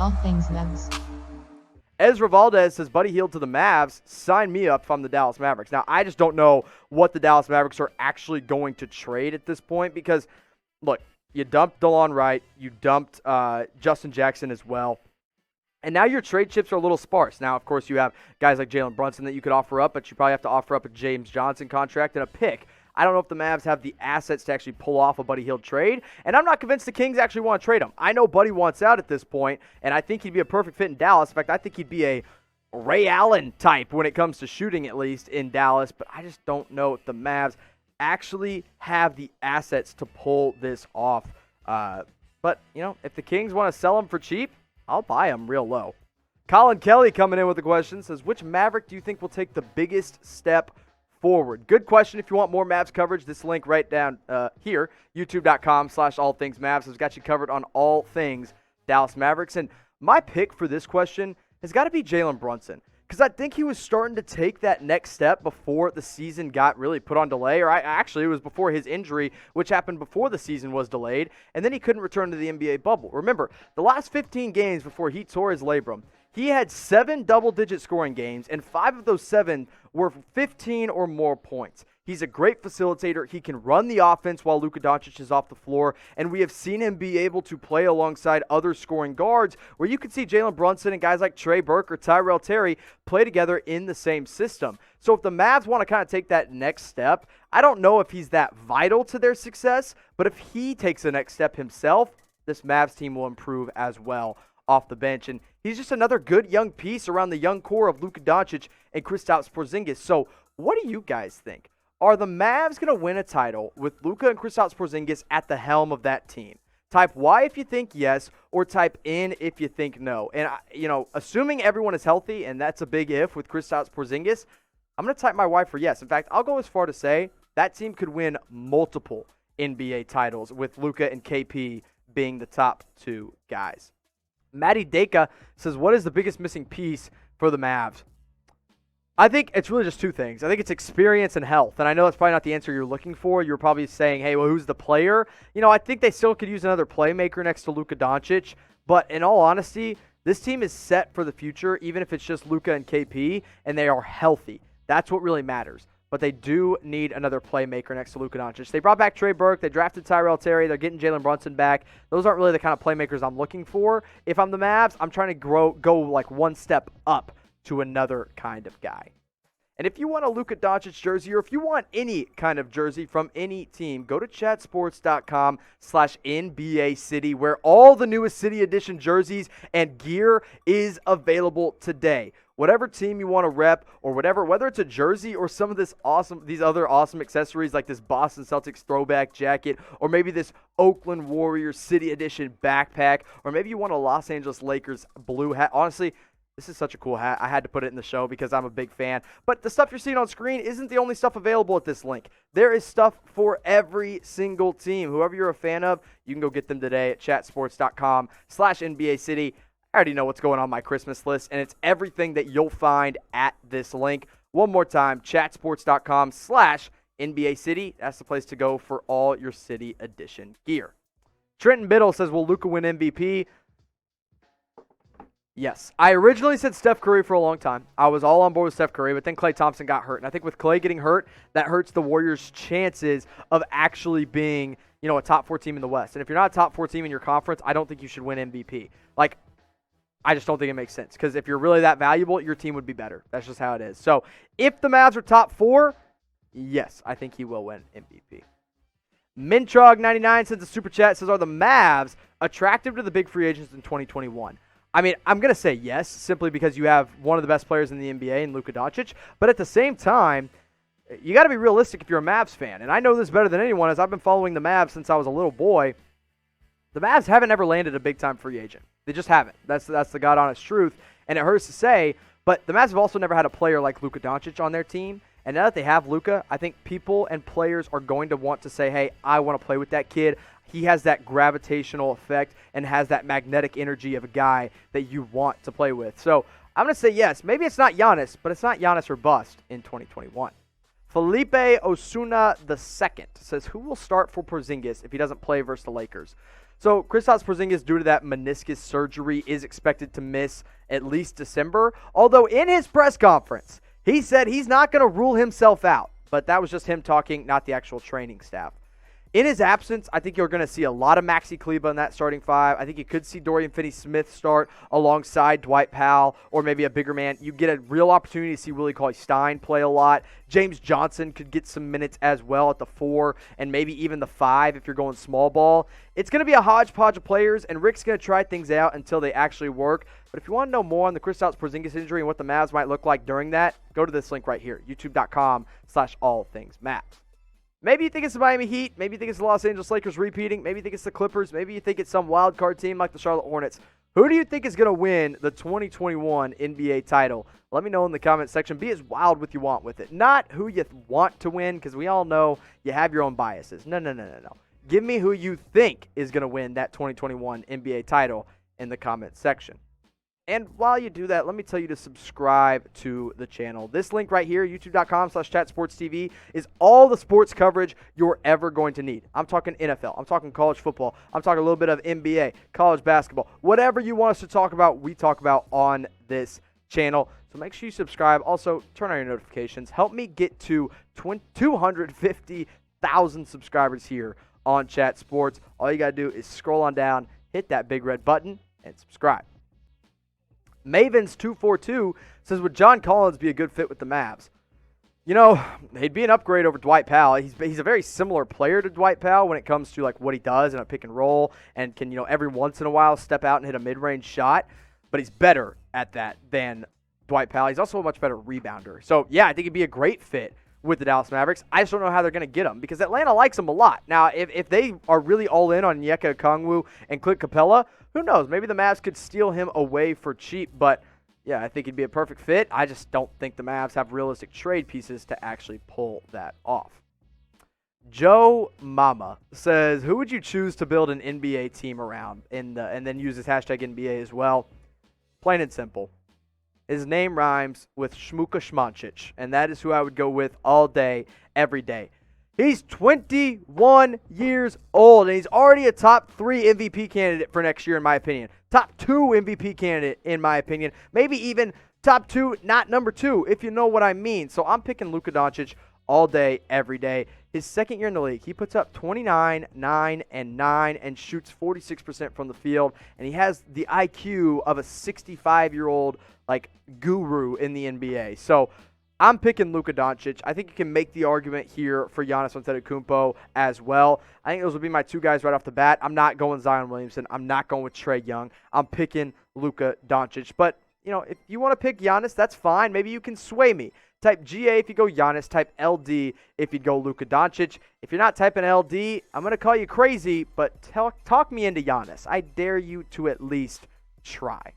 All Things Mavs. Ezra Valdez says, Buddy Hield to the Mavs, sign me up if I'm the Dallas Mavericks. Now, I just don't know what the Dallas Mavericks are actually going to trade at this point because, look, you dumped DeLon Wright, you dumped Justin Jackson as well, and now your trade chips are a little sparse. Now, of course, you have guys like Jalen Brunson that you could offer up, but you probably have to offer up a James Johnson contract and a pick. I don't know if the Mavs have the assets to actually pull off a Buddy Hield trade, and I'm not convinced the Kings actually want to trade him. I know Buddy wants out at this point, and I think he'd be a perfect fit in Dallas. In fact, I think he'd be a Ray Allen type when it comes to shooting, at least, in Dallas, but I just don't know if the Mavs actually have the assets to pull this off. But, if the Kings want to sell him for cheap, I'll buy him real low. Colin Kelly coming in with a question, says, which Maverick do you think will take the biggest step forward? Good question. If you want more Mavs coverage, this link right down here, youtube.com/allthingsmavs, has got you covered on all things Dallas Mavericks. And my pick for this question has got to be Jalen Brunson, because I think he was starting to take that next step before the season got really put on delay, or actually it was before his injury, which happened before the season was delayed, and then he couldn't return to the NBA bubble. Remember, the last 15 games before he tore his labrum, he had 7 double-digit scoring games, and 5 of those 7 were 15 or more points. He's a great facilitator. He can run the offense while Luka Doncic is off the floor, and we have seen him be able to play alongside other scoring guards, where you can see Jalen Brunson and guys like Trey Burke or Tyrell Terry play together in the same system. So if the Mavs want to kind of take that next step, I don't know if he's that vital to their success, but if he takes the next step himself, this Mavs team will improve as well off the bench. And he's just another good young piece around the young core of Luka Doncic and Kristaps Porzingis. So what do you guys think? Are the Mavs going to win a title with Luka and Kristaps Porzingis at the helm of that team? Type Y if you think yes, or type N if you think no. And, assuming everyone is healthy, and that's a big if with Kristaps Porzingis, I'm going to type my Y for yes. In fact, I'll go as far to say that team could win multiple NBA titles with Luka and KP being the top 2 guys. Matty Deka says, what is the biggest missing piece for the Mavs? I think it's really just 2 things. I think it's experience and health. And I know that's probably not the answer you're looking for. You're probably saying, hey, well, who's the player? I think they still could use another playmaker next to Luka Doncic. But in all honesty, this team is set for the future, even if it's just Luka and KP, and they are healthy. That's what really matters. But they do need another playmaker next to Luka Doncic. They brought back Trey Burke. They drafted Tyrell Terry. They're getting Jalen Brunson back. Those aren't really the kind of playmakers I'm looking for. If I'm the Mavs, I'm trying to go like one step up to another kind of guy. And if you want a Luka Doncic jersey, or if you want any kind of jersey from any team, go to chatsports.com/NBA City, where all the newest City Edition jerseys and gear is available today. Whatever team you want to rep, or whether it's a jersey or some of these other awesome accessories like this Boston Celtics throwback jacket, or maybe this Oakland Warriors City Edition backpack, or maybe you want a Los Angeles Lakers blue hat. Honestly, this is such a cool hat. I had to put it in the show because I'm a big fan. But the stuff you're seeing on screen isn't the only stuff available at this link. There is stuff for every single team. Whoever you're a fan of, you can go get them today at chatsports.com/NBA City. I already know what's going on my Christmas list, and it's everything that you'll find at this link. One more time, chatsports.com/NBA City. That's the place to go for all your City Edition gear. Trenton Biddle says, will Luka win MVP? Yes. I originally said Steph Curry for a long time. I was all on board with Steph Curry, but then Klay Thompson got hurt. And I think with Klay getting hurt, that hurts the Warriors' chances of actually being, a top 4 team in the West. And if you're not a top 4 team in your conference, I don't think you should win MVP. I just don't think it makes sense, because if you're really that valuable, your team would be better. That's just how it is. So if the Mavs are top 4, yes, I think he will win MVP. Mintrog99 sends a super chat, says, are the Mavs attractive to the big free agents in 2021? I mean, I'm going to say yes, simply because you have one of the best players in the NBA in Luka Doncic. But at the same time, you got to be realistic if you're a Mavs fan. And I know this better than anyone, as I've been following the Mavs since I was a little boy. The Mavs haven't ever landed a big-time free agent. They just haven't. That's the God-honest truth. And it hurts to say, but the Mavs have also never had a player like Luka Doncic on their team. And now that they have Luka, I think people and players are going to want to say, hey, I want to play with that kid. He has that gravitational effect and has that magnetic energy of a guy that you want to play with. So I'm going to say yes. Maybe it's not Giannis, but it's not Giannis or bust in 2021. Felipe Osuna II says, who will start for Porzingis if he doesn't play versus the Lakers? So Kristaps Porzingis, due to that meniscus surgery, is expected to miss at least December. Although in his press conference, he said he's not going to rule himself out. But that was just him talking, not the actual training staff. In his absence, I think you're going to see a lot of Maxi Kleber in that starting five. I think you could see Dorian Finney-Smith start alongside Dwight Powell or maybe a bigger man. You get a real opportunity to see Willie Cauley-Stein play a lot. James Johnson could get some minutes as well at the 4 and maybe even the 5 if you're going small ball. It's going to be a hodgepodge of players, and Rick's going to try things out until they actually work. But if you want to know more on the Kristaps Porzingis injury and what the Mavs might look like during that, go to this link right here, youtube.com/allthingsmavs. Maybe you think it's the Miami Heat. Maybe you think it's the Los Angeles Lakers repeating. Maybe you think it's the Clippers. Maybe you think it's some wild card team like the Charlotte Hornets. Who do you think is going to win the 2021 NBA title? Let me know in the comment section. Be as wild with you want with it. Not who you want to win, because we all know you have your own biases. No. Give me who you think is going to win that 2021 NBA title in the comment section. And while you do that, let me tell you to subscribe to the channel. This link right here, youtube.com/chatsportstv, is all the sports coverage you're ever going to need. I'm talking NFL. I'm talking college football. I'm talking a little bit of NBA, college basketball. Whatever you want us to talk about, we talk about on this channel. So make sure you subscribe. Also, turn on your notifications. Help me get to 250,000 subscribers here on Chat Sports. All you got to do is scroll on down, hit that big red button, and subscribe. Mavens242 says, would John Collins be a good fit with the Mavs? You know, he'd be an upgrade over Dwight Powell. He's a very similar player to Dwight Powell when it comes to like what he does in a pick and roll and can, every once in a while step out and hit a mid-range shot. But he's better at that than Dwight Powell. He's also a much better rebounder. So, yeah, I think he'd be a great fit with the Dallas Mavericks. I just don't know how they're going to get him because Atlanta likes him a lot. Now, if they are really all in on Onyeka Okongwu and Clint Capella, who knows? Maybe the Mavs could steal him away for cheap. But, yeah, I think he'd be a perfect fit. I just don't think the Mavs have realistic trade pieces to actually pull that off. Joe Mama says, who would you choose to build an NBA team around? And then use this hashtag NBA as well. Plain and simple. His name rhymes with Shmuka Shmancic, and that is who I would go with all day, every day. He's 21 years old, and he's already a top 3 MVP candidate for next year, in my opinion. Top 2 MVP candidate, in my opinion. Maybe even top 2, not number 2, if you know what I mean. So I'm picking Luka Doncic all day, every day. His second year in the league, he puts up 29, 9, and 9, and shoots 46% from the field. And he has the IQ of a 65-year-old guru in the NBA. So I'm picking Luka Doncic. I think you can make the argument here for Giannis Antetokounmpo as well. I think those would be my 2 guys right off the bat. I'm not going Zion Williamson. I'm not going with Trae Young. I'm picking Luka Doncic. But, if you want to pick Giannis, that's fine. Maybe you can sway me. Type GA if you go Giannis. Type LD if you go Luka Doncic. If you're not typing LD, I'm going to call you crazy, but talk me into Giannis. I dare you to at least try.